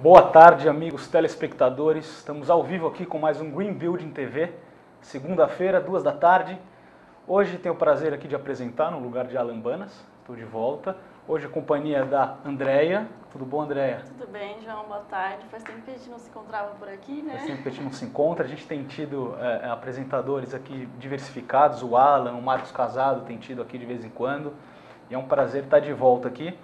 Boa tarde, amigos telespectadores. Estamos ao vivo aqui com mais um Green Building TV, segunda-feira, 2 da tarde. Hoje tenho o prazer aqui de apresentar no lugar de Alan Banas. Estou de volta. Hoje a companhia da Andréia. Tudo bom, Andréia? Tudo bem, João. Boa tarde. Faz tempo que a gente não se encontrava por aqui, né? Faz tempo que a gente não se encontra. A gente tem tido apresentadores aqui diversificados. O Alan, o Marcos Casado tem tido aqui de vez em quando. E é um prazer estar de volta aqui.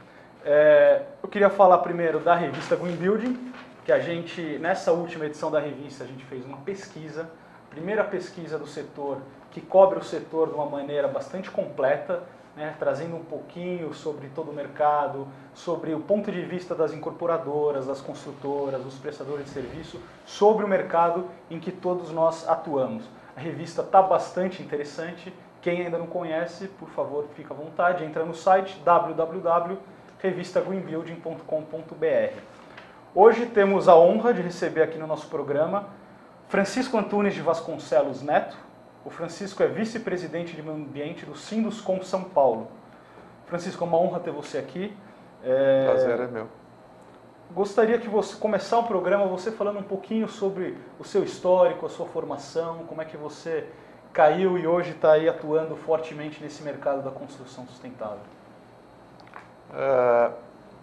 Eu queria falar primeiro da revista Green Building, que a gente, nessa última edição da revista, a gente fez uma pesquisa, primeira pesquisa do setor, que cobre o setor de uma maneira bastante completa, né, trazendo um pouquinho sobre todo o mercado, sobre o ponto de vista das incorporadoras, das construtoras, dos prestadores de serviço, sobre o mercado em que todos nós atuamos. A revista está bastante interessante. Quem ainda não conhece, por favor, fica à vontade, entra no site www.revistagreenbuilding.com.br. Hoje temos a honra de receber aqui no nosso programa Francisco Antunes de Vasconcelos Neto. O Francisco é vice-presidente de meio ambiente do Sinduscon São Paulo. Francisco, é uma honra ter você aqui. Prazer é meu. Gostaria que você começar o programa você falando um pouquinho sobre o seu histórico, a sua formação, como é que você caiu e hoje está aí atuando fortemente nesse mercado da construção sustentável.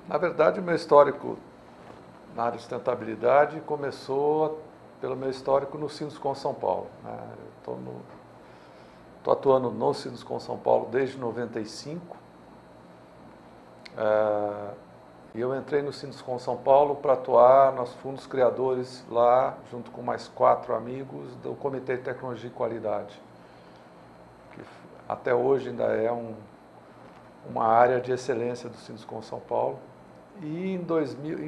Na verdade, o meu histórico na área de sustentabilidade começou pelo meu histórico no Sinduscon São Paulo. Estou atuando no Sinduscon São Paulo desde 95. E eu entrei no Sinduscon São Paulo para atuar, nós fomos criadores lá, junto com mais 4 amigos, do Comitê de Tecnologia e Qualidade, que até hoje ainda é uma área de excelência do Sinduscon São Paulo. E em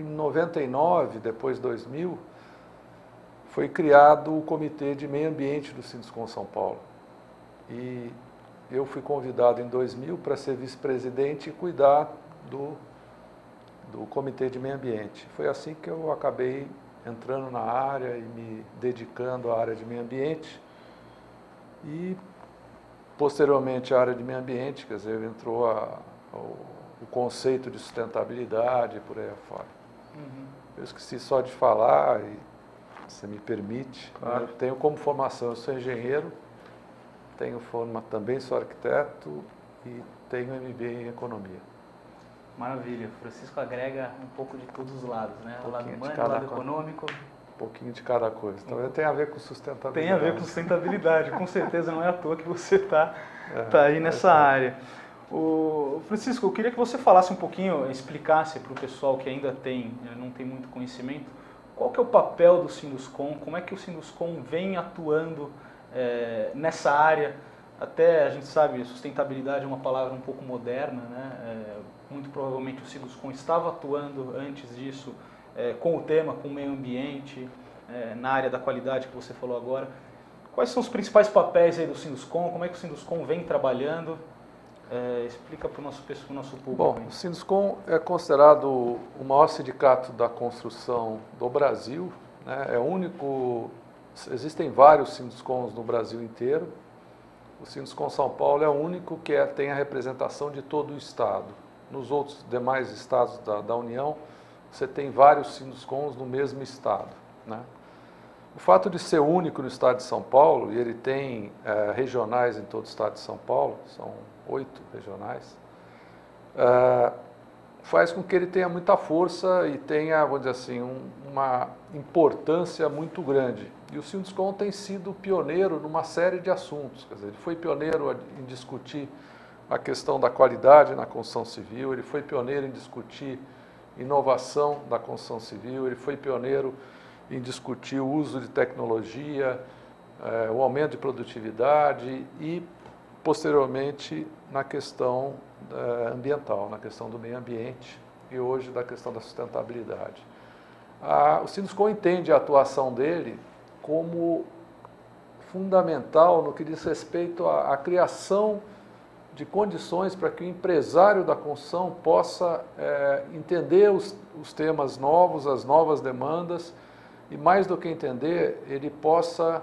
99, depois de 2000, foi criado o Comitê de Meio Ambiente do Sinduscon São Paulo. E eu fui convidado em 2000 para ser vice-presidente e cuidar do Comitê de Meio Ambiente. Foi assim que eu acabei entrando na área e me dedicando à área de meio ambiente. E posteriormente à área de meio ambiente, quer dizer, entrou o conceito de sustentabilidade por aí afora. Eu esqueci só de falar, e você me permite, claro. Eu tenho como formação, eu sou engenheiro, também sou arquiteto e tenho MBA em economia. Maravilha, o Francisco agrega um pouco de todos os lados, né? O lado humano, o lado econômico. Um pouquinho de cada coisa. Então tem a ver com sustentabilidade. Tem a ver com sustentabilidade, com certeza não é à toa que você está aí nessa área. Francisco, eu queria que você falasse um pouquinho, explicasse para o pessoal que ainda não tem muito conhecimento, qual que é o papel do Sinduscon, como é que o Sinduscon vem atuando nessa área. Até a gente sabe, sustentabilidade é uma palavra um pouco moderna, né? Muito provavelmente o Sinduscon estava atuando antes disso com o tema, com o meio ambiente, na área da qualidade que você falou agora. Quais são os principais papéis aí do Sinduscon? Como é que o Sinduscon vem trabalhando? Explica para o nosso público. Bom, o Sinduscon é considerado o maior sindicato da construção do Brasil, né? É único, existem vários Sinduscons no Brasil inteiro. O Sinduscon São Paulo é o único que tem a representação de todo o Estado. Nos outros demais estados da União, você tem vários Sinduscons no mesmo estado, né? O fato de ser único no estado de São Paulo, e ele tem regionais em todo o estado de São Paulo, são 8 regionais, faz com que ele tenha muita força e tenha, vamos dizer assim, uma importância muito grande. E o Sinduscon tem sido pioneiro numa série de assuntos, quer dizer, ele foi pioneiro em discutir a questão da qualidade na construção civil, ele foi pioneiro em discutir inovação da construção civil, ele foi pioneiro em discutir o uso de tecnologia, o aumento de produtividade e, posteriormente, na questão ambiental, na questão do meio ambiente e hoje da questão da sustentabilidade. O Sinduscon entende a atuação dele como fundamental no que diz respeito à criação de condições para que o empresário da construção possa entender os temas novos, as novas demandas, e mais do que entender, ele possa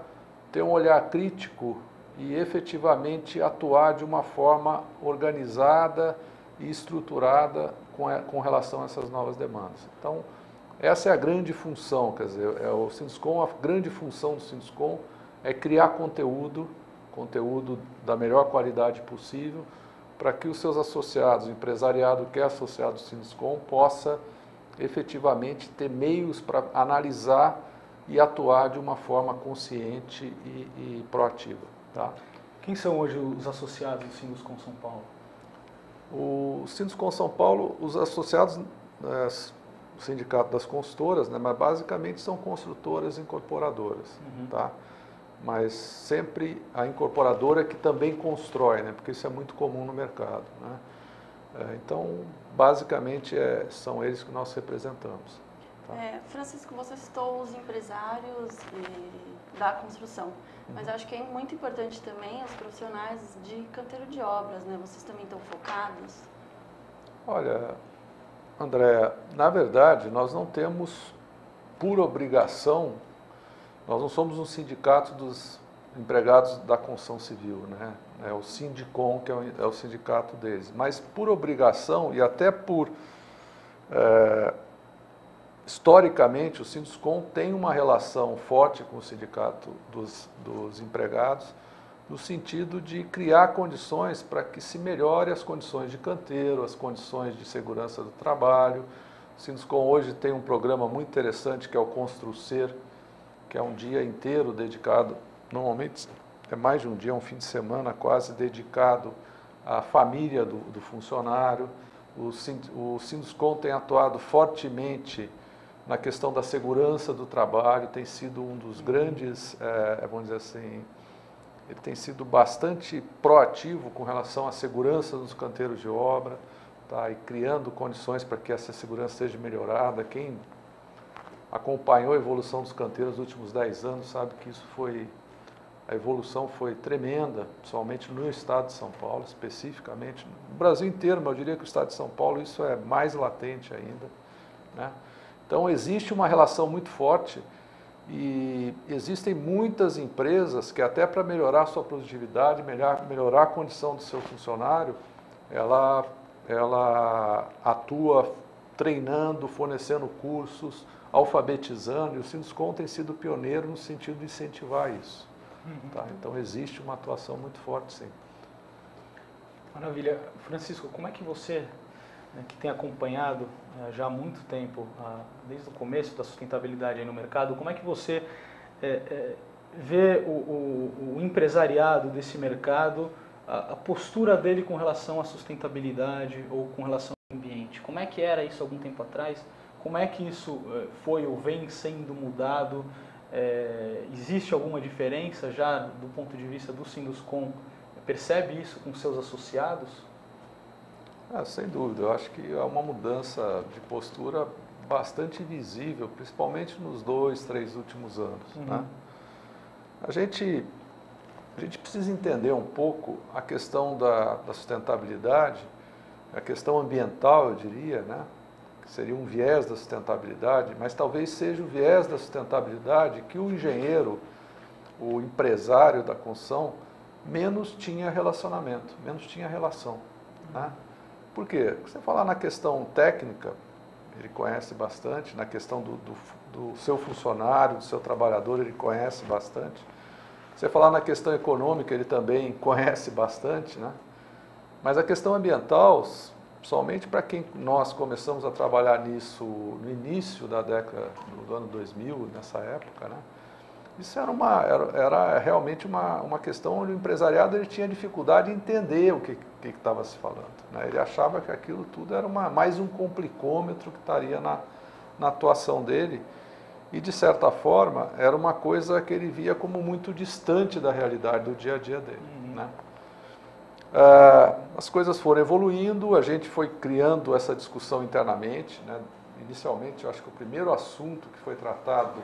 ter um olhar crítico e efetivamente atuar de uma forma organizada e estruturada com relação a essas novas demandas. Então, Essa é a grande função, quer dizer, o Sinduscom, a grande função do Sinduscom é criar conteúdo da melhor qualidade possível, para que os seus associados, o empresariado que é associado ao Sinduscom, possa efetivamente ter meios para analisar e atuar de uma forma consciente e proativa. Tá? Quem são hoje os associados do Sinduscom São Paulo? O Sinduscom São Paulo, os associados, o sindicato das consultoras, né, mas basicamente são construtoras e incorporadoras. Tá? Mas sempre a incorporadora que também constrói, né, porque isso é muito comum no mercado. Né? Então, basicamente, são eles que nós representamos. Tá? Francisco, você citou os empresários da construção, mas acho que é muito importante também os profissionais de canteiro de obras, né? Vocês também estão focados? Olha, André, na verdade, nós não temos, por obrigação, nós não somos um sindicato dos empregados da construção civil, né? É o Sindicom, que é o sindicato deles. Mas por obrigação e até por... historicamente, o Sinduscom tem uma relação forte com o sindicato dos empregados, no sentido de criar condições para que se melhore as condições de canteiro, as condições de segurança do trabalho. O Sinduscom hoje tem um programa muito interessante que é o Construcer, que é um dia inteiro dedicado, normalmente é mais de um dia, um fim de semana quase, dedicado à família do funcionário. O Sinduscom tem atuado fortemente na questão da segurança do trabalho, tem sido um dos grandes, vamos dizer assim, ele tem sido bastante proativo com relação à segurança dos canteiros de obra, tá? E criando condições para que essa segurança seja melhorada. Quem acompanhou a evolução dos canteiros nos últimos 10 anos sabe que a evolução foi tremenda, principalmente no estado de São Paulo, especificamente. No Brasil inteiro, mas eu diria que o estado de São Paulo isso é mais latente ainda, né? Então, existe uma relação muito forte e existem muitas empresas que até para melhorar a sua produtividade, melhorar a condição do seu funcionário, ela atua treinando, fornecendo cursos, alfabetizando, e o Sinduscom tem sido pioneiro no sentido de incentivar isso. Tá? Então, existe uma atuação muito forte, sim. Maravilha. Francisco, como é que você, que tem acompanhado já há muito tempo, desde o começo da sustentabilidade aí no mercado, como é que você vê o empresariado desse mercado, a postura dele com relação à sustentabilidade ou com relação ao ambiente? Como é que era isso algum tempo atrás? Como é que isso foi ou vem sendo mudado? Existe alguma diferença já do ponto de vista do Sinduscom? Percebe isso com seus associados? Sem dúvida, eu acho que há uma mudança de postura bastante visível, principalmente nos 2, 3 últimos anos. Né? A gente precisa entender um pouco a questão da sustentabilidade, a questão ambiental, eu diria, né? Que seria um viés da sustentabilidade, mas talvez seja o viés da sustentabilidade que o engenheiro, o empresário da construção, menos tinha relacionamento, menos tinha relação. Né? Por quê? Você falar na questão técnica, ele conhece bastante, na questão do seu funcionário, do seu trabalhador, ele conhece bastante. Você falar na questão econômica, ele também conhece bastante, né? Mas a questão ambiental, somente para quem nós começamos a trabalhar nisso no início da década do ano 2000, nessa época, né? Isso era realmente uma questão onde o empresariado ele tinha dificuldade de entender o que estava se falando. Né? Ele achava que aquilo tudo era mais um complicômetro que estaria na atuação dele e, de certa forma, era uma coisa que ele via como muito distante da realidade do dia a dia dele. Né? As coisas foram evoluindo, a gente foi criando essa discussão internamente. Né? Inicialmente, eu acho que o primeiro assunto que foi tratado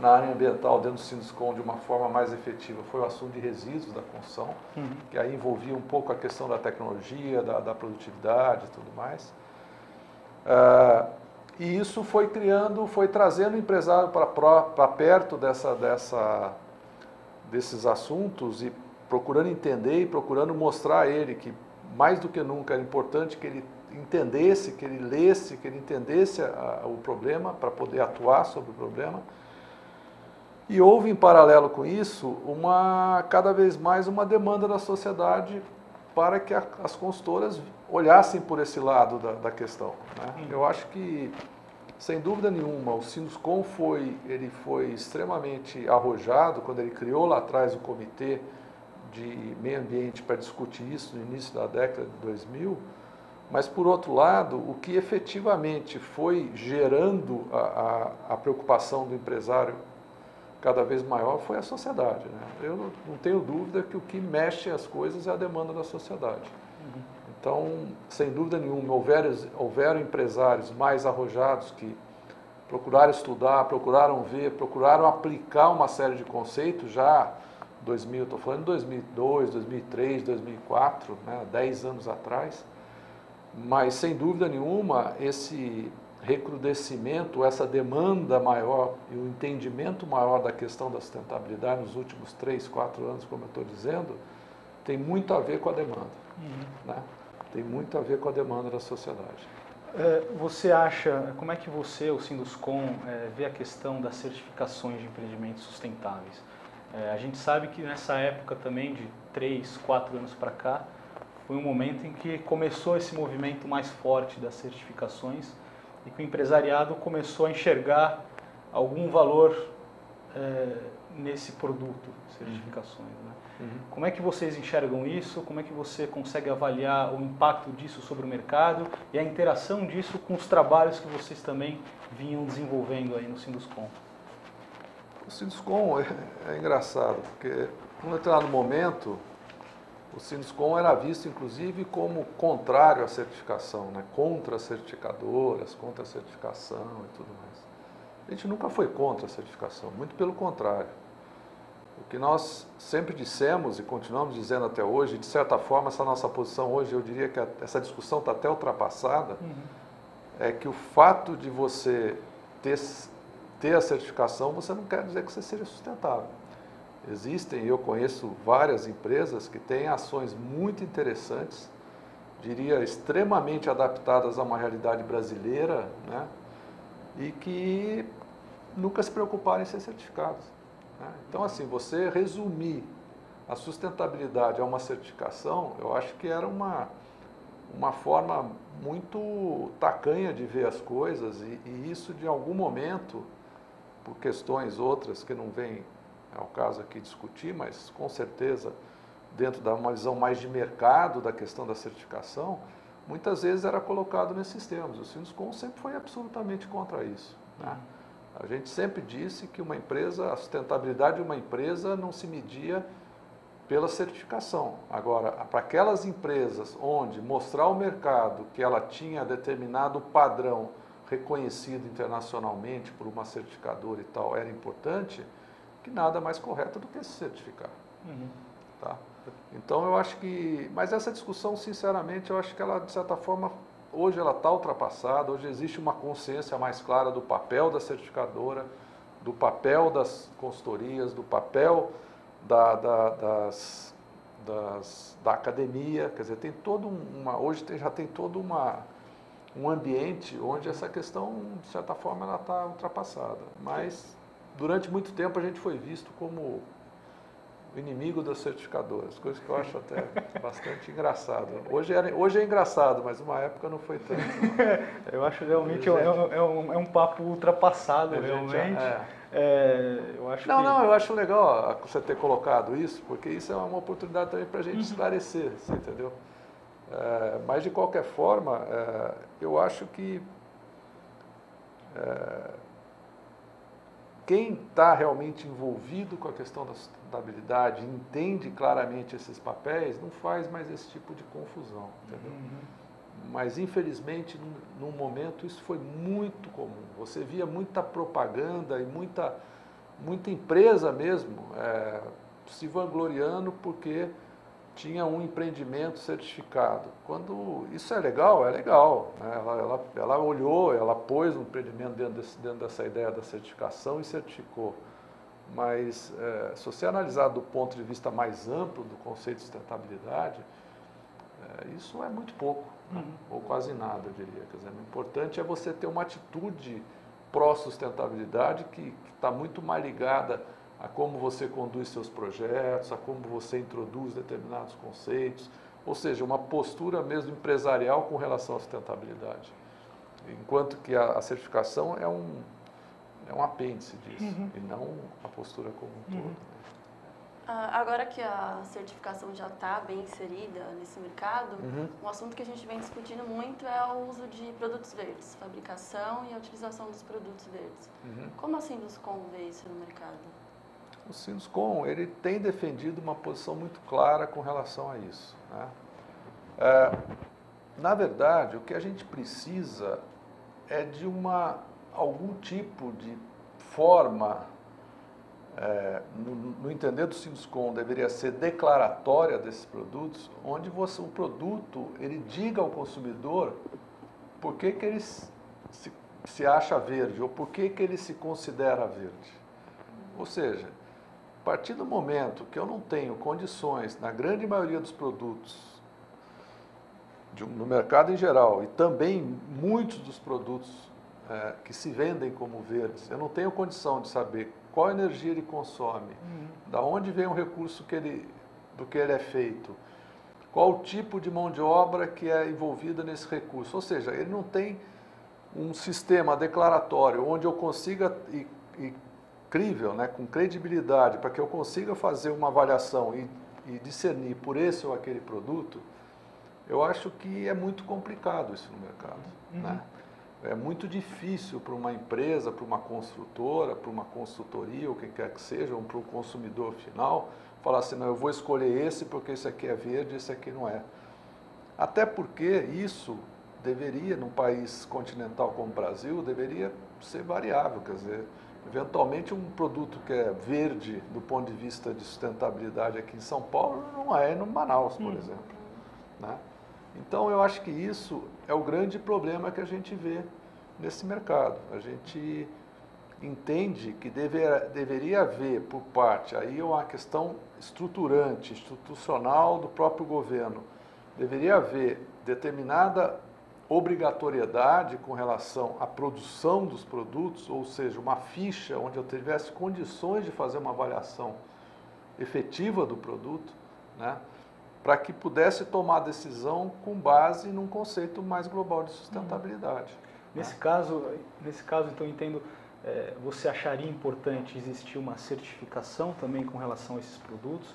na área ambiental dentro do Sinduscom de uma forma mais efetiva foi o assunto de resíduos da construção, que aí envolvia um pouco a questão da tecnologia, da produtividade e tudo mais. E isso foi trazendo o empresário para perto desses assuntos e procurando entender e procurando mostrar a ele que, mais do que nunca, era importante que ele entendesse, que ele lesse, que ele entendesse o problema para poder atuar sobre o problema. E houve, em paralelo com isso, cada vez mais uma demanda da sociedade para que as consultoras olhassem por esse lado da questão, né? Eu acho que, sem dúvida nenhuma, o Sinduscon foi extremamente arrojado quando ele criou lá atrás o Comitê de Meio Ambiente para discutir isso no início da década de 2000, mas, por outro lado, o que efetivamente foi gerando a preocupação do empresário cada vez maior foi a sociedade, né? Eu não tenho dúvida que o que mexe as coisas é a demanda da sociedade. Então, sem dúvida nenhuma, houveram empresários mais arrojados que procuraram estudar, procuraram ver, procuraram aplicar uma série de conceitos já 2000, estou falando de 2002, 2003, 2004, né, 10 anos atrás, mas sem dúvida nenhuma esse recrudescimento, essa demanda maior e o entendimento maior da questão da sustentabilidade nos últimos 3, 4 anos, como eu estou dizendo, tem muito a ver com a demanda, né? Tem muito a ver com a demanda da sociedade. Você acha, como é que você, o Sinduscon, vê a questão das certificações de empreendimentos sustentáveis? A gente sabe que nessa época também, de 3, 4 anos para cá, foi um momento em que começou esse movimento mais forte das certificações e que o empresariado começou a enxergar algum valor nesse produto, certificações, né? Como é que vocês enxergam isso? Como é que você consegue avaliar o impacto disso sobre o mercado e a interação disso com os trabalhos que vocês também vinham desenvolvendo aí no Sinduscon? O Sinduscon é engraçado, porque num determinado momento o Sinduscon era visto inclusive como contrário à certificação, né? Contra as certificadoras, contra a certificação e tudo mais. A gente nunca foi contra a certificação, muito pelo contrário. O que nós sempre dissemos e continuamos dizendo até hoje, de certa forma essa nossa posição hoje, eu diria que essa discussão está até ultrapassada, é que o fato de você ter a certificação, você não quer dizer que você seja sustentável. Existem, eu conheço várias empresas que têm ações muito interessantes, diria extremamente adaptadas a uma realidade brasileira, né? E que nunca se preocuparam em ser certificados, né? Então, assim, você resumir a sustentabilidade a uma certificação, eu acho que era uma forma muito tacanha de ver as coisas e isso, de algum momento, por questões outras que não vem ao caso aqui discutir, mas com certeza dentro de uma visão mais de mercado da questão da certificação, muitas vezes era colocado nesses termos. O Sinduscon sempre foi absolutamente contra isso, né? A gente sempre disse que a sustentabilidade de uma empresa não se media pela certificação. Agora, para aquelas empresas onde mostrar ao mercado que ela tinha determinado padrão reconhecido internacionalmente por uma certificadora e tal, era importante, que nada mais correto do que se certificar. Tá? Então, eu acho que... Mas essa discussão, sinceramente, eu acho que ela, de certa forma, hoje ela está ultrapassada, hoje existe uma consciência mais clara do papel da certificadora, do papel das consultorias, do papel da academia, quer dizer, tem todo hoje já tem todo um ambiente onde essa questão, de certa forma, ela está ultrapassada. Mas, durante muito tempo, a gente foi visto como o inimigo das certificadoras, coisa que eu acho até bastante engraçado. Hoje é engraçado, mas uma época não foi tanto. Eu acho realmente é um papo ultrapassado, realmente. Eu acho eu acho legal você ter colocado isso, porque isso é uma oportunidade também para a gente esclarecer, você entendeu? Mas, de qualquer forma, eu acho que quem está realmente envolvido com a questão da sustentabilidade, entende claramente esses papéis, não faz mais esse tipo de confusão, entendeu? Mas, infelizmente, num momento, isso foi muito comum. Você via muita propaganda e muita empresa mesmo se vangloriando porque tinha um empreendimento certificado. Quando isso é legal, né? Ela olhou, ela pôs um empreendimento dentro dessa ideia da certificação e certificou. Mas, se você analisar do ponto de vista mais amplo do conceito de sustentabilidade, isso é muito pouco. ou quase nada, eu diria. Quer dizer, o importante é você ter uma atitude pró-sustentabilidade que está muito mais ligada a como você conduz seus projetos, a como você introduz determinados conceitos, ou seja, uma postura mesmo empresarial com relação à sustentabilidade. Enquanto que a certificação é um apêndice disso, e não a postura como um todo. Agora que a certificação já está bem inserida nesse mercado, um assunto que a gente vem discutindo muito é o uso de produtos verdes, fabricação e a utilização dos produtos verdes. Como a Sinduscon vê isso no mercado? O Sinduscon, ele tem defendido uma posição muito clara com relação a isso, né? Na verdade, o que a gente precisa é de algum tipo de forma, no entender do Sinduscon, deveria ser declaratória desses produtos, onde o produto ele diga ao consumidor por que ele se acha verde ou por que ele se considera verde. Ou seja, a partir do momento que eu não tenho condições, na grande maioria dos produtos, no mercado em geral, e também muitos dos produtos que se vendem como verdes, eu não tenho condição de saber qual energia ele consome, da onde vem o recurso do que ele é feito, qual o tipo de mão de obra que é envolvida nesse recurso. Ou seja, ele não tem um sistema declaratório onde eu consiga, crível, né, com credibilidade, para que eu consiga fazer uma avaliação e discernir por esse ou aquele produto. Eu acho que é muito complicado isso no mercado, né? É muito difícil para uma empresa, para uma construtora, para uma consultoria, ou quem quer que seja, ou para o consumidor final, falar assim, não, eu vou escolher esse porque esse aqui é verde, esse aqui não é. Até porque isso deveria, num país continental como o Brasil, deveria ser variável, quer dizer, eventualmente um produto que é verde do ponto de vista de sustentabilidade aqui em São Paulo não é no Manaus, por exemplo, né? Então, eu acho que isso é o grande problema que a gente vê nesse mercado. A gente entende que deveria haver, por parte, aí uma questão estruturante, institucional do próprio governo, deveria haver determinada obrigatoriedade com relação à produção dos produtos, ou seja, uma ficha onde eu tivesse condições de fazer uma avaliação efetiva do produto, né, para que pudesse tomar decisão com base num conceito mais global de sustentabilidade. Nesse caso, então, eu entendo, você acharia importante existir uma certificação também com relação a esses produtos,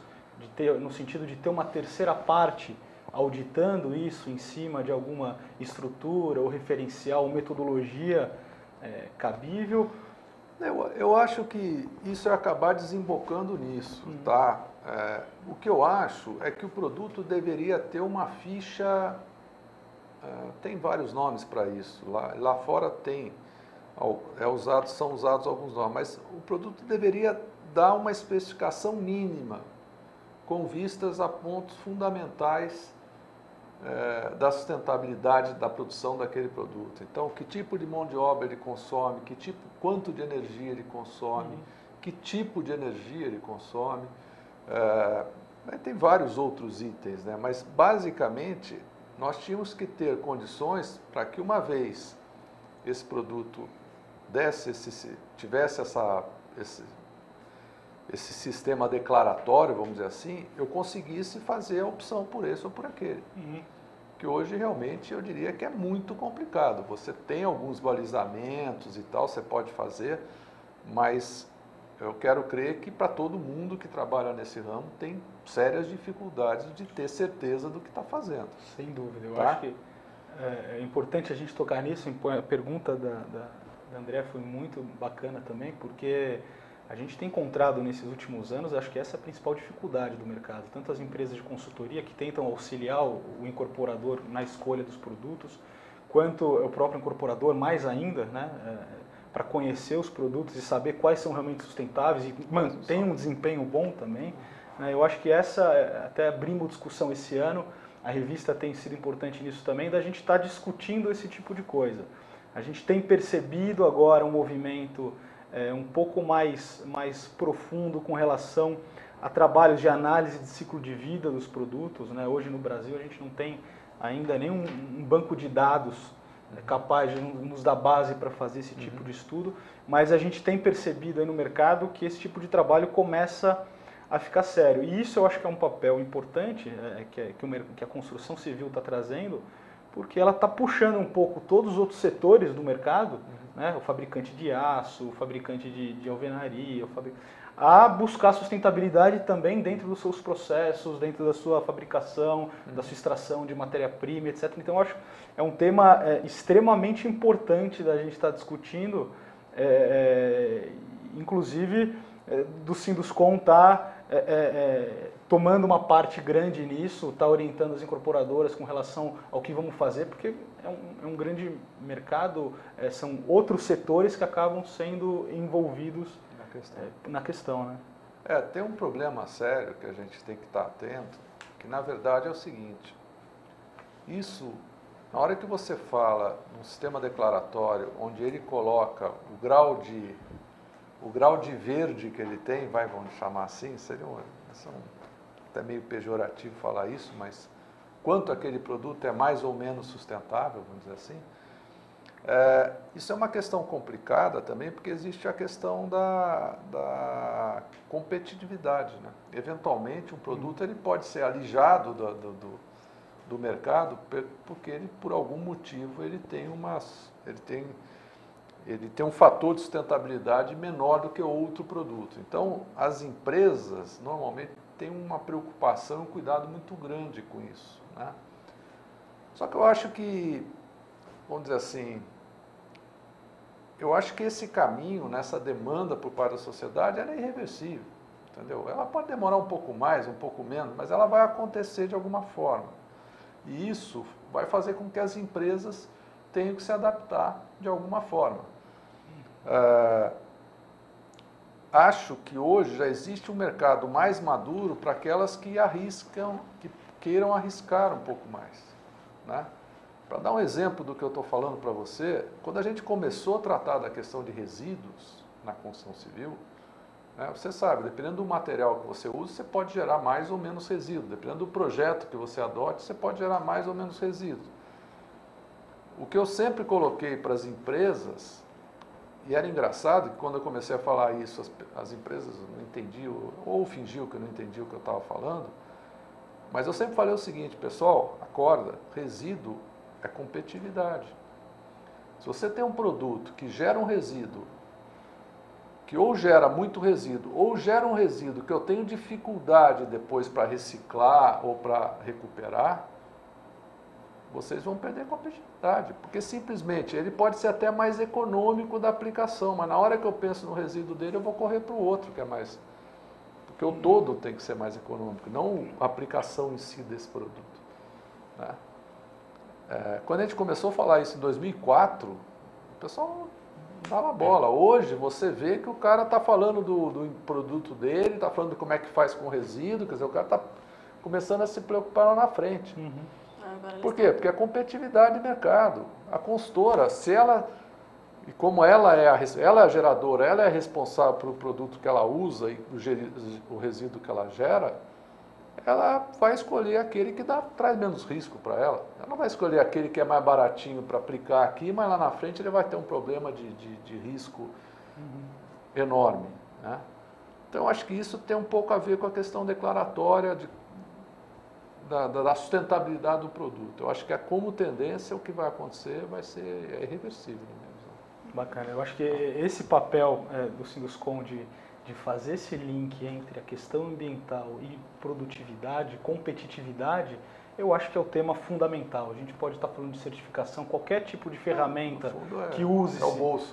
no sentido de ter uma terceira parte auditando isso em cima de alguma estrutura ou referencial ou metodologia cabível? Eu acho que isso é acabar desembocando nisso, tá? O que eu acho é que o produto deveria ter uma ficha, tem vários nomes para isso, lá fora tem, são usados alguns nomes, mas o produto deveria dar uma especificação mínima, com vistas a pontos fundamentais da sustentabilidade da produção daquele produto. Então, que tipo de mão de obra ele consome, quanto de energia ele consome, que tipo de energia ele consome. Tem vários outros itens, né? Mas basicamente nós tínhamos que ter condições para que uma vez esse produto tivesse esse sistema declaratório, vamos dizer assim, eu conseguisse fazer a opção por esse ou por aquele. Que hoje realmente eu diria que é muito complicado. Você tem alguns balizamentos e tal, você pode fazer, mas eu quero crer que para todo mundo que trabalha nesse ramo tem sérias dificuldades de ter certeza do que está fazendo. Sem dúvida. Eu acho que é importante a gente tocar nisso. A pergunta da André foi muito bacana também, porque a gente tem encontrado nesses últimos anos, acho que essa é a principal dificuldade do mercado. Tanto as empresas de consultoria que tentam auxiliar o incorporador na escolha dos produtos, quanto o próprio incorporador, mais ainda, né, para conhecer os produtos e saber quais são realmente sustentáveis e mantém um desempenho bom também. Eu acho que até abrimos discussão esse ano, a revista tem sido importante nisso também, da gente estar discutindo esse tipo de coisa. A gente tem percebido agora um movimento um pouco mais profundo com relação a trabalhos de análise de ciclo de vida dos produtos, né? Hoje no Brasil a gente não tem ainda nenhum banco de dados é capaz de nos dar base para fazer esse tipo de estudo, mas a gente tem percebido aí no mercado que esse tipo de trabalho começa a ficar sério. E isso eu acho que é um papel importante que a construção civil está trazendo, porque ela está puxando um pouco todos os outros setores do mercado, né, o fabricante de aço, o fabricante de alvenaria, a buscar sustentabilidade também dentro dos seus processos, dentro da sua fabricação, da sua extração de matéria-prima, etc. Então, eu acho que é um tema extremamente importante da gente estar discutindo, inclusive do Sinduscon estar tomando uma parte grande nisso, está orientando as incorporadoras com relação ao que vamos fazer, porque é um grande mercado, são outros setores que acabam sendo envolvidos na questão, né? Tem um problema sério que a gente tem que estar atento, que na verdade é o seguinte, isso, na hora que você fala num sistema declaratório, onde ele coloca o grau de verde que ele tem, vamos chamar assim, até meio pejorativo falar isso, mas quanto aquele produto é mais ou menos sustentável, vamos dizer assim, isso é uma questão complicada também, porque existe a questão da competitividade, né? Eventualmente, um produto ele pode ser alijado do mercado, porque ele, por algum motivo, ele tem um fator de sustentabilidade menor do que outro produto. Então, as empresas, normalmente, têm uma preocupação, um cuidado muito grande com isso, né? Só que eu acho que, vamos dizer assim, eu acho que esse caminho, nessa demanda por parte da sociedade, ela é irreversível, entendeu? Ela pode demorar um pouco mais, um pouco menos, mas ela vai acontecer de alguma forma. E isso vai fazer com que as empresas tenham que se adaptar de alguma forma. Acho que hoje já existe um mercado mais maduro para aquelas que queiram arriscar um pouco mais, né? Para dar um exemplo do que eu estou falando para você, quando a gente começou a tratar da questão de resíduos na construção civil, né, você sabe, dependendo do material que você usa, você pode gerar mais ou menos resíduo. Dependendo do projeto que você adote, você pode gerar mais ou menos resíduo. O que eu sempre coloquei para as empresas, e era engraçado que quando eu comecei a falar isso, as empresas não entendiam, ou fingiam que eu não entendia o que eu estava falando, mas eu sempre falei o seguinte, pessoal, acorda, resíduo é competitividade. Se você tem um produto que gera um resíduo, que ou gera muito resíduo, ou gera um resíduo que eu tenho dificuldade depois para reciclar ou para recuperar, vocês vão perder competitividade, porque simplesmente ele pode ser até mais econômico da aplicação, mas na hora que eu penso no resíduo dele, eu vou correr para o outro, que é mais... Porque o todo tem que ser mais econômico, não a aplicação em si desse produto, né? Quando a gente começou a falar isso em 2004, o pessoal dava bola. Hoje você vê que o cara está falando do produto dele, está falando de como é que faz com o resíduo, quer dizer, o cara está começando a se preocupar lá na frente. Por quê? Porque a competitividade de mercado. A consultora, se ela, e como ela é a geradora, ela é responsável pelo produto que ela usa e o resíduo que ela gera, ela vai escolher aquele que traz menos risco para ela. Ela não vai escolher aquele que é mais baratinho para aplicar aqui, mas lá na frente ele vai ter um problema de risco enorme, né? Então, eu acho que isso tem um pouco a ver com a questão declaratória da sustentabilidade do produto. Eu acho que como tendência, o que vai acontecer vai ser irreversível mesmo. Bacana. Eu acho que esse papel do Sinduscon de fazer esse link entre a questão ambiental e produtividade, competitividade, eu acho que é o tema fundamental. A gente pode estar falando de certificação, qualquer tipo de ferramenta que use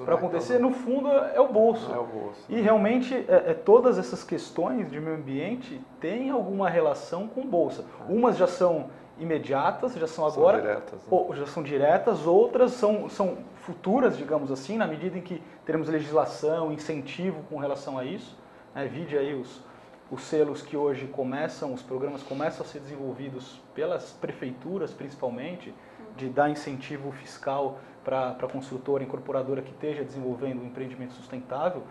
para acontecer, no fundo é o bolso. É o bolso. E realmente todas essas questões de meio ambiente têm alguma relação com bolsa. Umas já são imediatas, já são agora, diretas, né? Ou já são diretas, outras são futuras, digamos assim, na medida em que teremos legislação, incentivo com relação a isso. Vide aí os selos que hoje os programas começam a ser desenvolvidos pelas prefeituras, principalmente, de dar incentivo fiscal para a construtora, incorporadora que esteja desenvolvendo um empreendimento sustentável.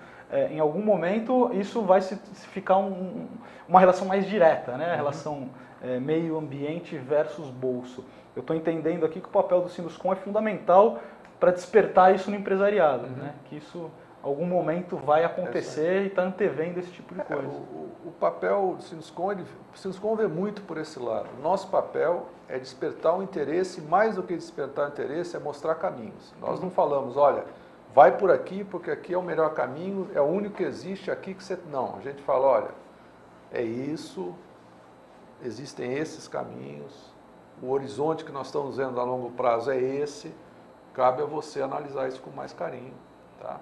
Em algum momento isso vai ficar uma relação mais direta, né? A relação meio ambiente versus bolso. Eu estou entendendo aqui que o papel do Sinduscon é fundamental para despertar isso no empresariado, né? Que isso, em algum momento, vai acontecer e está antevendo esse tipo de coisa. O papel do Sinduscon, o Sinduscon vê muito por esse lado. Nosso papel é despertar o interesse, mais do que despertar o interesse, é mostrar caminhos. Nós não falamos, olha, vai por aqui porque aqui é o melhor caminho, é o único que existe aqui que você... Não, a gente fala, olha, é isso, existem esses caminhos, o horizonte que nós estamos vendo a longo prazo é esse, cabe a você analisar isso com mais carinho, tá?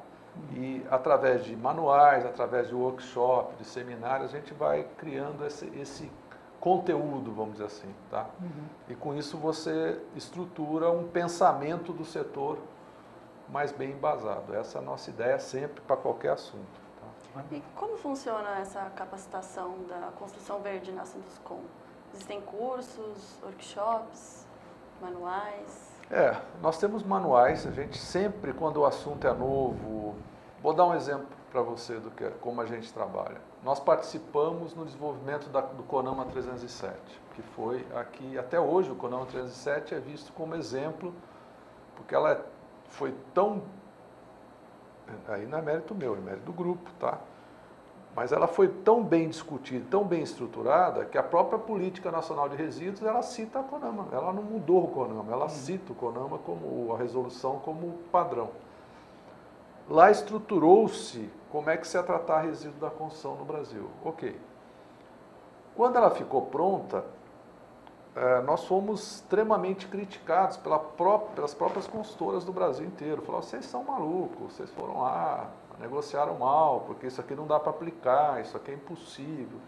E através de manuais, através de workshop, de seminários, a gente vai criando esse conteúdo, vamos dizer assim, tá? E com isso você estrutura um pensamento do setor mais bem embasado. Essa é a nossa ideia sempre para qualquer assunto. Tá? E como funciona essa capacitação da construção verde na Sinduscon? Existem cursos, workshops, manuais? Nós temos manuais, a gente sempre, quando o assunto é novo, vou dar um exemplo para você como a gente trabalha. Nós participamos no desenvolvimento do CONAMA 307, que foi aqui, até hoje o CONAMA 307 é visto como exemplo, porque ela foi tão, aí não é mérito meu, é mérito do grupo, tá? Mas ela foi tão bem discutida, tão bem estruturada, que a própria Política Nacional de Resíduos, ela cita a CONAMA. Ela não mudou o CONAMA, ela cita o CONAMA como a resolução como padrão. Lá estruturou-se como é que se ia tratar resíduo da construção no Brasil. Ok. Quando ela ficou pronta, nós fomos extremamente criticados pelas próprias consultoras do Brasil inteiro. Falaram, vocês são malucos, vocês foram lá, negociaram mal, porque isso aqui não dá para aplicar, isso aqui é impossível,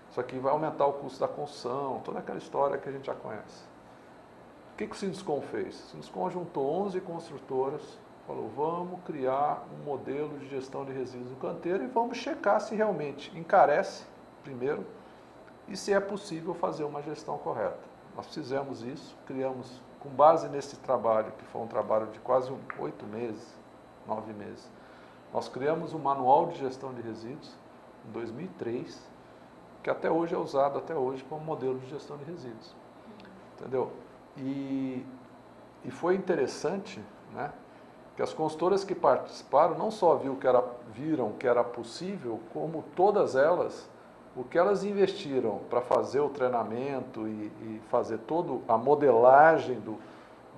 isso aqui vai aumentar o custo da construção, toda aquela história que a gente já conhece. O que o Sinduscon fez? O Sinduscon juntou 11 construtoras, falou, vamos criar um modelo de gestão de resíduos no canteiro e vamos checar se realmente encarece, primeiro, e se é possível fazer uma gestão correta. Nós fizemos isso, criamos, com base nesse trabalho, que foi um trabalho de quase 8 meses, 9 meses, nós criamos um manual de gestão de resíduos em 2003, que até hoje é usado até hoje como modelo de gestão de resíduos. Entendeu? E foi interessante, né, que as consultoras que participaram não só viram que era possível, como todas elas, o que elas investiram para fazer o treinamento e fazer toda a modelagem do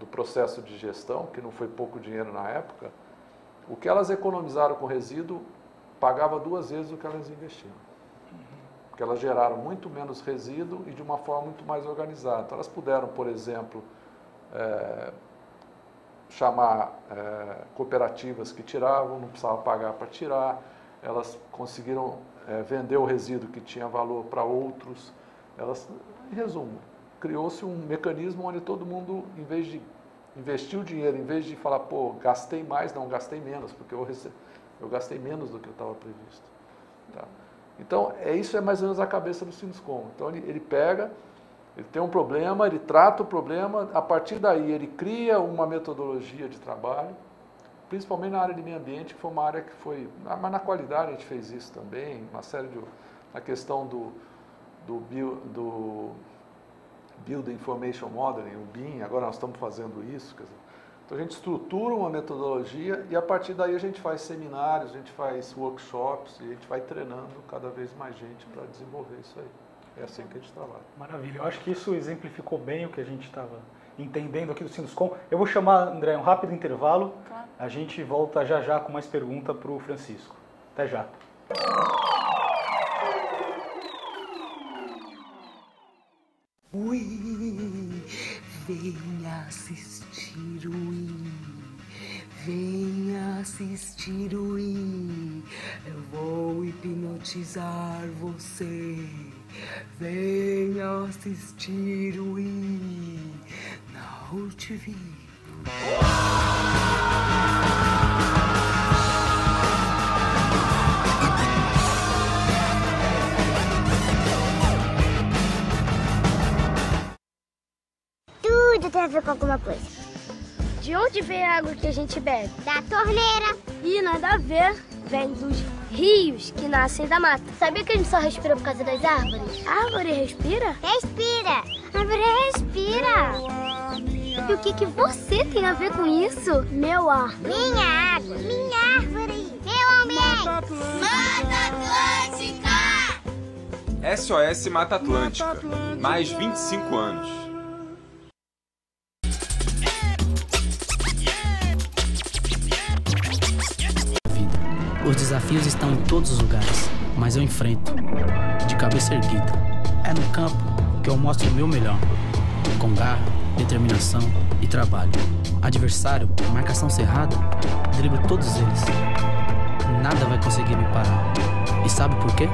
processo de gestão, que não foi pouco dinheiro na época, o que elas economizaram com resíduo pagava 2 vezes o que elas investiram. Porque elas geraram muito menos resíduo e de uma forma muito mais organizada. Então elas puderam, por exemplo, chamar cooperativas que tiravam, não precisava pagar para tirar, elas conseguiram vender o resíduo que tinha valor para outros. Em resumo, criou-se um mecanismo onde todo mundo, em vez de investir o dinheiro, em vez de falar, pô, gastei mais, não, gastei menos, porque eu gastei menos do que eu estava previsto. Tá? Então, isso é mais ou menos a cabeça do Sinduscon. Então, ele pega, ele tem um problema, ele trata o problema, a partir daí ele cria uma metodologia de trabalho, principalmente na área de meio ambiente, que foi uma área que foi... Mas na qualidade a gente fez isso também, uma série de... Na questão do Building Information Modeling, o BIM, agora nós estamos fazendo isso. Quer dizer, então a gente estrutura uma metodologia e a partir daí a gente faz seminários, a gente faz workshops e a gente vai treinando cada vez mais gente para desenvolver isso aí. É assim que a gente trabalha. Maravilha. Eu acho que isso exemplificou bem o que a gente estava entendendo aqui do Sinduscon. Eu vou chamar, André, um rápido intervalo. Claro. A gente volta já já com mais pergunta para o Francisco. Até já. Ui, venha assistir o venha assistir o eu vou hipnotizar você. Venha assistir o na UTV. Tudo tem a ver com alguma coisa. De onde vem a água que a gente bebe? Da torneira. Ih, nada a ver. Vem dos rios que nascem da mata. Sabia que a gente só respira por causa das árvores? A árvore respira? Respira! A árvore respira! E o que você tem a ver com isso? Meu ar. Minha água. Minha árvore. Meu ambiente. Mata Atlântica! SOS Mata Atlântica. Mais 25 anos. Os desafios estão em todos os lugares, mas eu enfrento, de cabeça erguida. É no campo que eu mostro o meu melhor, com garra, determinação e trabalho. Adversário, marcação cerrada, driblo todos eles. Nada vai conseguir me parar. E sabe por quê?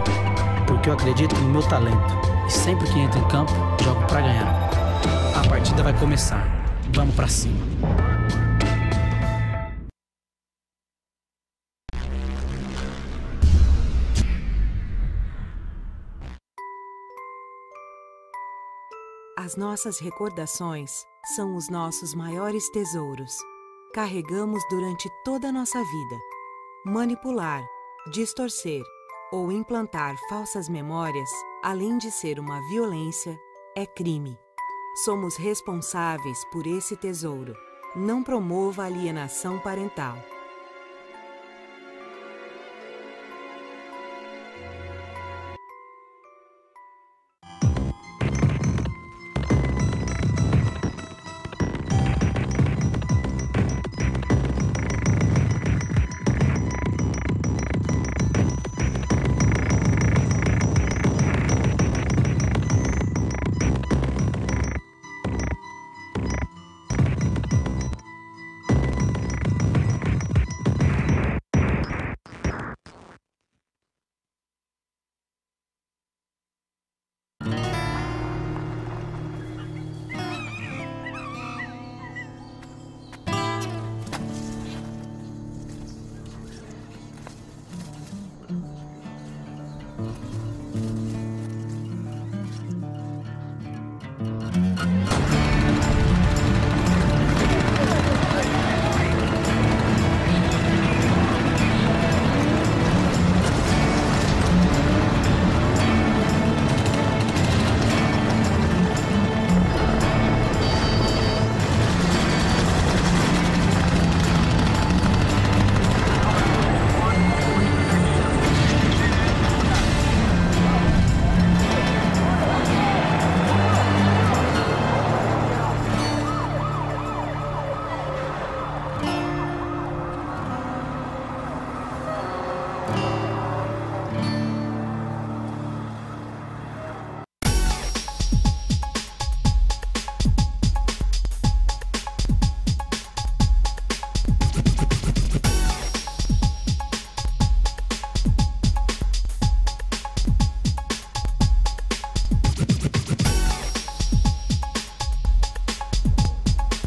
Porque eu acredito no meu talento. E sempre que entro em campo, jogo pra ganhar. A partida vai começar. Vamos pra cima. As nossas recordações são os nossos maiores tesouros. Carregamos durante toda a nossa vida. Manipular, distorcer ou implantar falsas memórias, além de ser uma violência, é crime. Somos responsáveis por esse tesouro. Não promova alienação parental.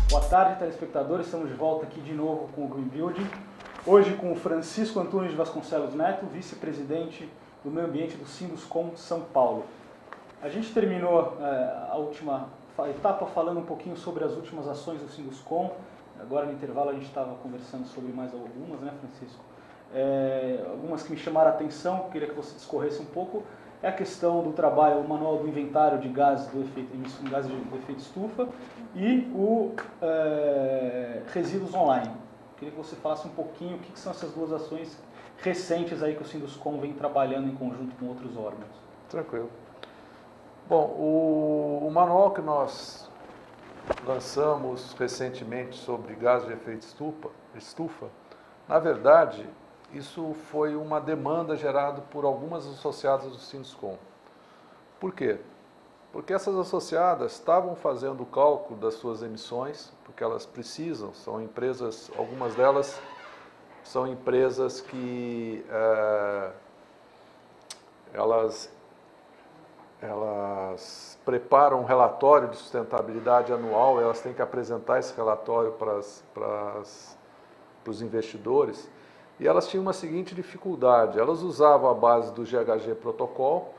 Boa tarde, telespectadores. Estamos de volta aqui de novo com o Green Building. Hoje com o Francisco Antunes de Vasconcelos Neto, vice-presidente do Meio Ambiente do Sinduscom São Paulo. A gente terminou a última etapa falando um pouquinho sobre as últimas ações do Sinduscom. Agora no intervalo a gente estava conversando sobre mais algumas, né, Francisco? Algumas que me chamaram a atenção, queria que você discorresse um pouco. É a questão do trabalho, o manual do inventário de gases do efeito estufa e o resíduos online. Queria que você falasse um pouquinho o que são essas duas ações recentes aí que o Sinduscom vem trabalhando em conjunto com outros órgãos. Tranquilo. Bom, o manual que nós lançamos recentemente sobre gases de efeito estufa, na verdade, isso foi uma demanda gerada por algumas associadas do Sinduscom. Por quê? Porque essas associadas estavam fazendo o cálculo das suas emissões, porque elas precisam, são empresas, algumas delas são empresas que elas preparam um relatório de sustentabilidade anual, elas têm que apresentar esse relatório para os investidores. E elas tinham uma seguinte dificuldade, elas usavam a base do GHG Protocol,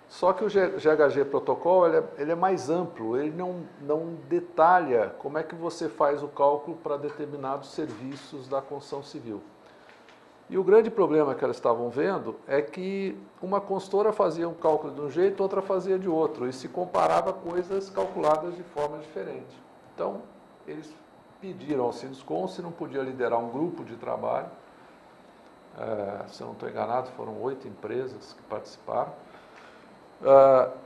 só que o GHG Protocol ele é mais amplo, ele não detalha como é que você faz o cálculo para determinados serviços da construção civil. E o grande problema que elas estavam vendo é que uma consultora fazia um cálculo de um jeito, outra fazia de outro, e se comparava coisas calculadas de forma diferente. Então, eles pediram ao Sinduscom se não podia liderar um grupo de trabalho. Se eu não estou enganado, foram 8 empresas que participaram,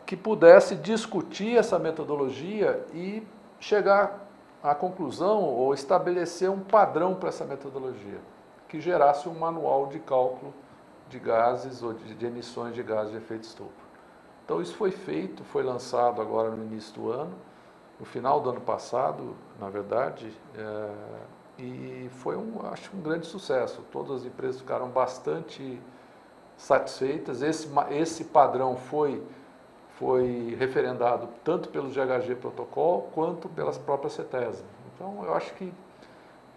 que pudesse discutir essa metodologia e chegar à conclusão ou estabelecer um padrão para essa metodologia, que gerasse um manual de cálculo de gases ou de emissões de gases de efeito estufa. Então isso foi feito, foi lançado agora no início do ano, no final do ano passado, na verdade, e foi acho um grande sucesso. Todas as empresas ficaram bastante satisfeitas. Esse padrão foi referendado tanto pelo GHG Protocol quanto pelas próprias CETESB. Então eu acho que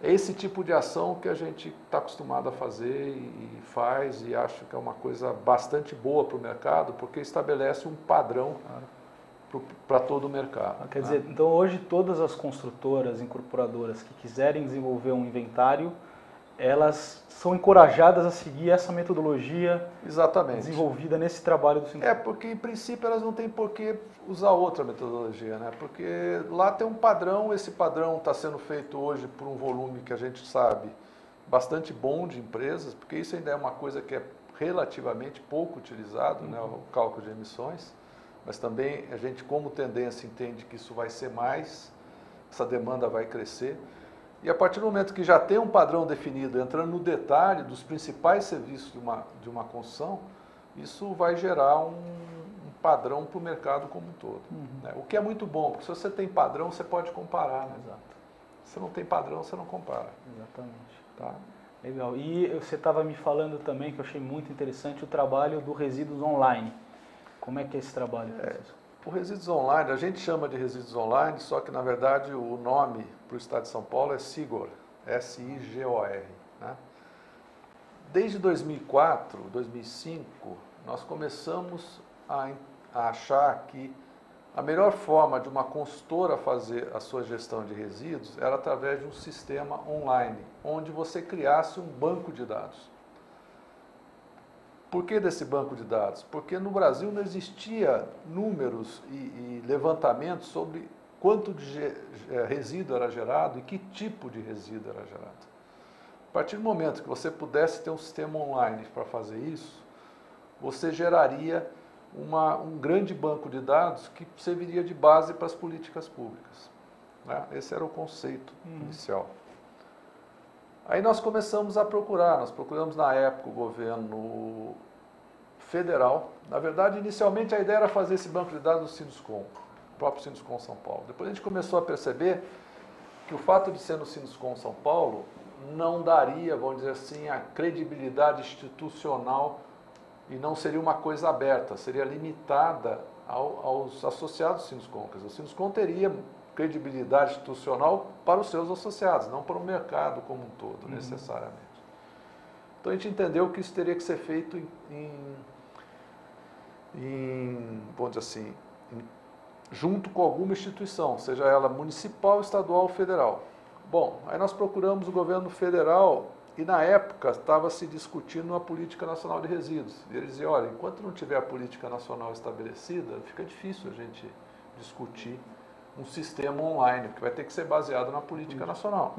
é esse tipo de ação que a gente está acostumado a fazer e faz, e acho que é uma coisa bastante boa para o mercado, porque estabelece um padrão para todo o mercado. Quer dizer, então hoje todas as construtoras, incorporadoras que quiserem desenvolver um inventário, elas são encorajadas a seguir essa metodologia desenvolvida nesse trabalho do Sinduscom. Porque em princípio elas não têm por que usar outra metodologia, né? Porque lá tem um padrão, esse padrão está sendo feito hoje por um volume que a gente sabe bastante bom de empresas, porque isso ainda é uma coisa que é relativamente pouco utilizado, né? O cálculo de emissões, mas também a gente, como tendência, entende que isso vai ser mais, essa demanda vai crescer. E a partir do momento que já tem um padrão definido, entrando no detalhe dos principais serviços de uma construção, isso vai gerar um padrão para o mercado como um todo. Né? O que é muito bom, porque se você tem padrão, você pode comparar. Né? Exato. Se não tem padrão, você não compara. Exatamente. Tá? Legal. E você estava me falando também, que eu achei muito interessante, o trabalho do resíduos online. Como é que é esse trabalho? O resíduos online, a gente chama de resíduos online, só que na verdade o nome para o estado de São Paulo é SIGOR, S-I-G-O-R. Né? Desde 2004, 2005, nós começamos a achar que a melhor forma de uma consultora fazer a sua gestão de resíduos era através de um sistema online, onde você criasse um banco de dados. Por que desse banco de dados? Porque no Brasil não existia números e levantamentos sobre quanto de resíduo era gerado e que tipo de resíduo era gerado. A partir do momento que você pudesse ter um sistema online para fazer isso, você geraria um grande banco de dados que serviria de base para as políticas públicas. Né? Esse era o conceito inicial. Aí nós começamos a procurar, nós procuramos na época o governo federal. Na verdade, inicialmente a ideia era fazer esse banco de dados do Sinduscom, o próprio Sinduscom São Paulo. Depois a gente começou a perceber que o fato de ser no Sinduscom São Paulo não daria, vamos dizer assim, a credibilidade institucional e não seria uma coisa aberta, seria limitada aos associados do Sinduscom. Quer dizer, o Sinduscom teria credibilidade institucional para os seus associados, não para o mercado como um todo, necessariamente. Então a gente entendeu que isso teria que ser feito vamos dizer assim, junto com alguma instituição, seja ela municipal, estadual ou federal. Bom, aí nós procuramos o governo federal e na época estava se discutindo uma política nacional de resíduos. E eles diziam, olha, enquanto não tiver a política nacional estabelecida, fica difícil a gente discutir um sistema online, que vai ter que ser baseado na política nacional.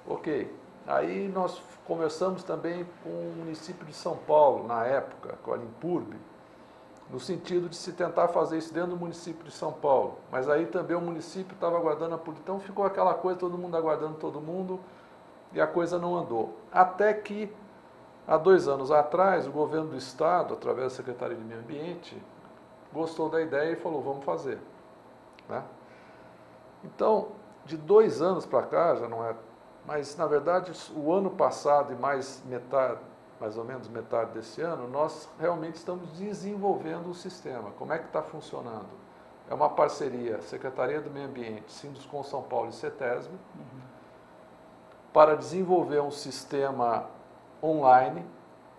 Ok. Aí nós conversamos também com o município de São Paulo, na época, com a Limpurb, no sentido de se tentar fazer isso dentro do município de São Paulo. Mas aí também o município estava aguardando a política. Então ficou aquela coisa, todo mundo aguardando todo mundo, e a coisa não andou. Até que, há 2 anos atrás, o governo do estado, através da Secretaria de Meio Ambiente, gostou da ideia e falou, vamos fazer. Né? Então, de 2 anos para cá, já não é... Mas, na verdade, o ano passado e mais ou menos metade desse ano, nós realmente estamos desenvolvendo o sistema. Como é que está funcionando? É uma parceria Secretaria do Meio Ambiente, Sinduscom São Paulo e CETESB, para desenvolver um sistema online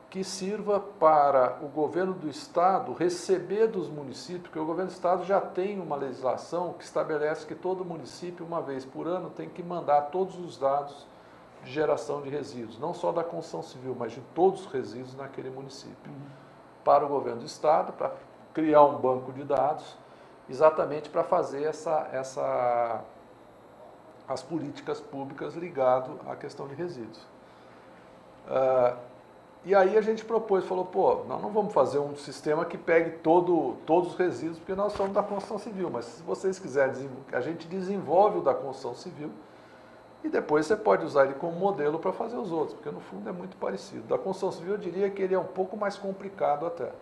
que sirva para o governo do estado receber dos municípios, porque o governo do estado já tem uma legislação que estabelece que todo município, uma vez por ano, tem que mandar todos os dados de geração de resíduos, não só da construção civil, mas de todos os resíduos naquele município, para o governo do estado, para criar um banco de dados, exatamente para fazer as políticas públicas ligado à questão de resíduos. E aí a gente propôs, falou, pô, nós não vamos fazer um sistema que pegue todos os resíduos, porque nós somos da construção civil, mas se vocês quiserem, a gente desenvolve o da construção civil e depois você pode usar ele como modelo para fazer os outros, porque no fundo é muito parecido. Da construção civil eu diria que ele é um pouco mais complicado até.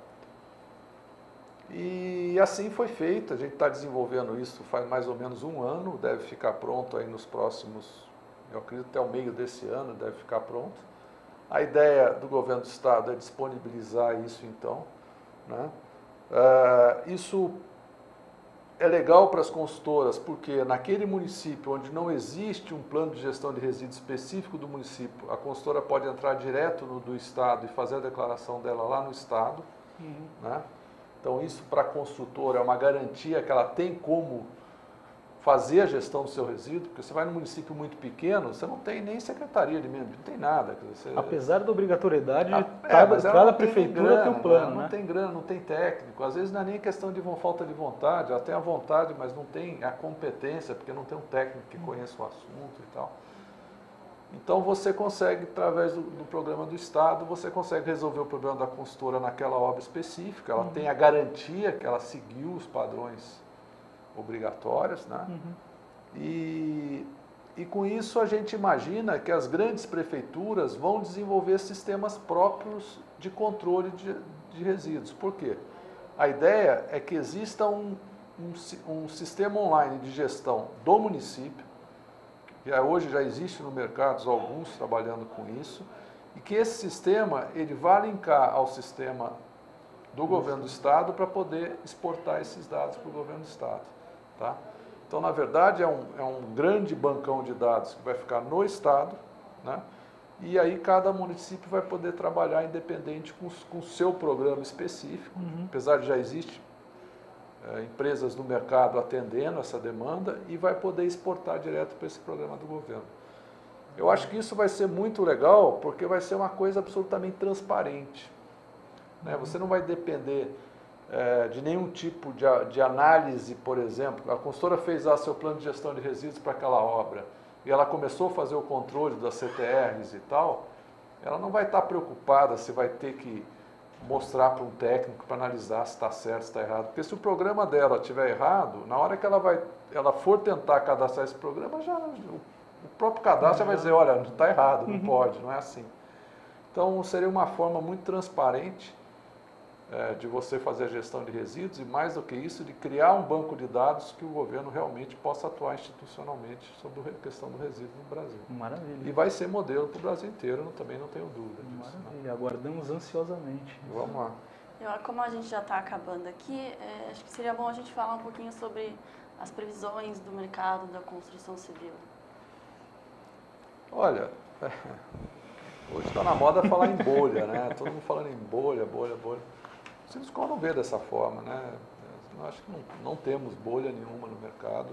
E assim foi feito, a gente está desenvolvendo isso faz mais ou menos um ano, deve ficar pronto aí nos próximos, eu acredito até o meio desse ano deve ficar pronto. A ideia do governo do estado é disponibilizar isso então, né? Isso é legal para as consultoras, porque naquele município onde não existe um plano de gestão de resíduos específico do município, a consultora pode entrar direto no do estado e fazer a declaração dela lá no estado, né? Então isso para a construtora é uma garantia que ela tem como fazer a gestão do seu resíduo, porque você vai num município muito pequeno, você não tem nem secretaria de meio ambiente, não tem nada. Você... Apesar da obrigatoriedade, cada prefeitura tem um plano, né? Não tem grana, não tem técnico, às vezes não é nem questão de falta de vontade, ela tem a vontade, mas não tem a competência, porque não tem um técnico que conheça o assunto e tal. Então você consegue, através do programa do Estado, você consegue resolver o problema da consultora naquela obra específica, ela tem a garantia que ela seguiu os padrões obrigatórios, né? E com isso a gente imagina que as grandes prefeituras vão desenvolver sistemas próprios de controle de resíduos. Por quê? A ideia é que exista um sistema online de gestão do município, que hoje já existe no mercado alguns trabalhando com isso, e que esse sistema ele vai linkar ao sistema do governo do estado para poder exportar esses dados para o governo do estado. Tá? Então, na verdade, é um grande bancão de dados que vai ficar no estado, né? E aí cada município vai poder trabalhar independente com o seu programa específico, apesar de já existir empresas no mercado atendendo essa demanda e vai poder exportar direto para esse programa do governo. Eu acho que isso vai ser muito legal porque vai ser uma coisa absolutamente transparente, né? Você não vai depender de nenhum tipo de análise, por exemplo. A consultora fez lá seu plano de gestão de resíduos para aquela obra e ela começou a fazer o controle das CTRs e tal, ela não vai estar preocupada se vai ter que mostrar para um técnico para analisar se está certo, se está errado. Porque se o programa dela estiver errado, na hora que ela for tentar cadastrar esse programa, o próprio cadastro vai dizer, olha, está errado, não pode, não é assim. Então seria uma forma muito transparente de você fazer a gestão de resíduos e, mais do que isso, de criar um banco de dados que o governo realmente possa atuar institucionalmente sobre a questão do resíduo no Brasil. Maravilha. E vai ser modelo para o Brasil inteiro, também não tenho dúvida disso. Maravilha, né? Aguardamos ansiosamente. Vamos lá. Como a gente já está acabando aqui, acho que seria bom a gente falar um pouquinho sobre as previsões do mercado da construção civil. Olha, hoje está na moda falar em bolha, né? Todo mundo falando em bolha, bolha, bolha. O Sinduscom não vê dessa forma, né? Eu acho que não temos bolha nenhuma no mercado.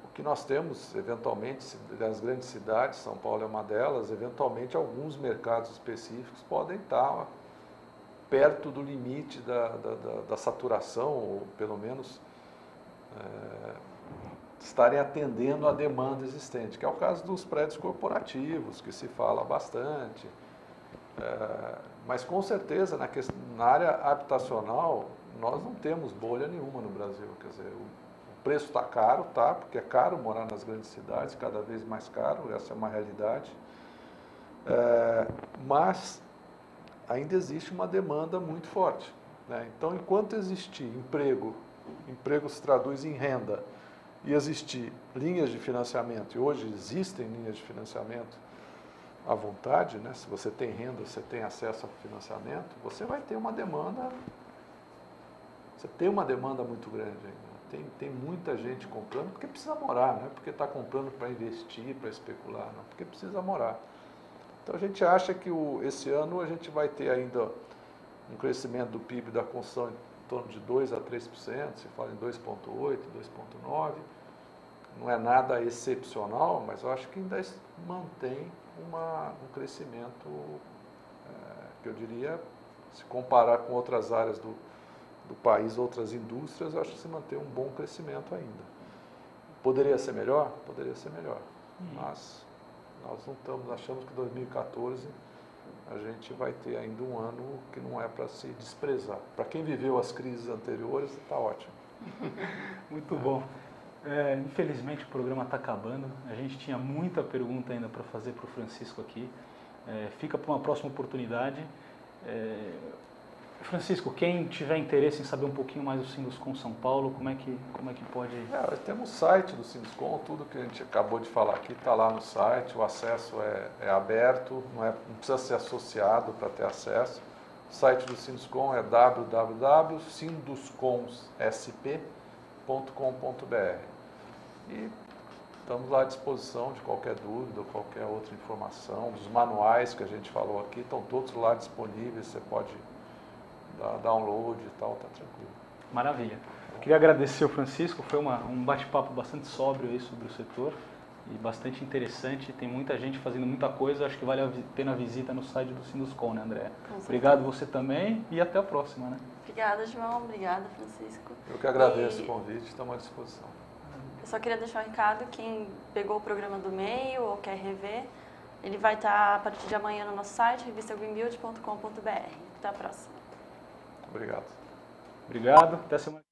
O que nós temos, eventualmente, nas grandes cidades, São Paulo é uma delas, eventualmente alguns mercados específicos podem estar perto do limite da saturação, ou pelo menos estarem atendendo a demanda existente, que é o caso dos prédios corporativos, que se fala bastante. Mas com certeza na área habitacional nós não temos bolha nenhuma no Brasil. Quer dizer, o preço está caro, tá? Porque é caro morar nas grandes cidades, cada vez mais caro, essa é uma realidade. Mas ainda existe uma demanda muito forte, né? Então, enquanto existir emprego se traduz em renda, e existir linhas de financiamento, e hoje existem linhas de financiamento à vontade, né? Se você tem renda, você tem acesso ao financiamento, você vai ter uma demanda, muito grande ainda. Tem muita gente comprando porque precisa morar, não é porque está comprando para investir, para especular, não, porque precisa morar. Então a gente acha que esse ano a gente vai ter ainda um crescimento do PIB da construção em torno de 2% a 3%, se fala em 2,8%, 2,9%, não é nada excepcional, mas eu acho que ainda mantém um crescimento, que eu diria, se comparar com outras áreas do país, outras indústrias, eu acho que se mantém um bom crescimento ainda. Poderia ser melhor? Poderia ser melhor, mas nós não estamos, achamos que 2014 a gente vai ter ainda um ano que não é para se desprezar. Para quem viveu as crises anteriores, está ótimo. Muito bom. Infelizmente o programa está acabando. A gente tinha muita pergunta ainda para fazer para o Francisco aqui. Fica para uma próxima oportunidade. Francisco, quem tiver interesse em saber um pouquinho mais do Sinduscon São Paulo, como é que pode... Temos o site do Sinduscon, tudo que a gente acabou de falar aqui está lá no site, o acesso é aberto, não precisa ser associado para ter acesso. O site do Sinduscon é www.sindusconsp.com.br e estamos lá à disposição de qualquer dúvida ou qualquer outra informação. Os manuais que a gente falou aqui estão todos lá disponíveis, você pode dar download e tal, tá tranquilo. Maravilha. Queria agradecer ao Francisco, foi um bate-papo bastante sóbrio aí sobre o setor e bastante interessante. Tem muita gente fazendo muita coisa, acho que vale a pena a visita no site do Sinduscon, né, André? Obrigado você também e até a próxima, né? Obrigada, João. Obrigada, Francisco. Eu que agradeço o convite, estamos à disposição. Eu só queria deixar um recado, quem pegou o programa do meio ou quer rever, ele vai estar a partir de amanhã no nosso site, revistagreenbuild.com.br. Até a próxima. Obrigado. Obrigado. Até semana.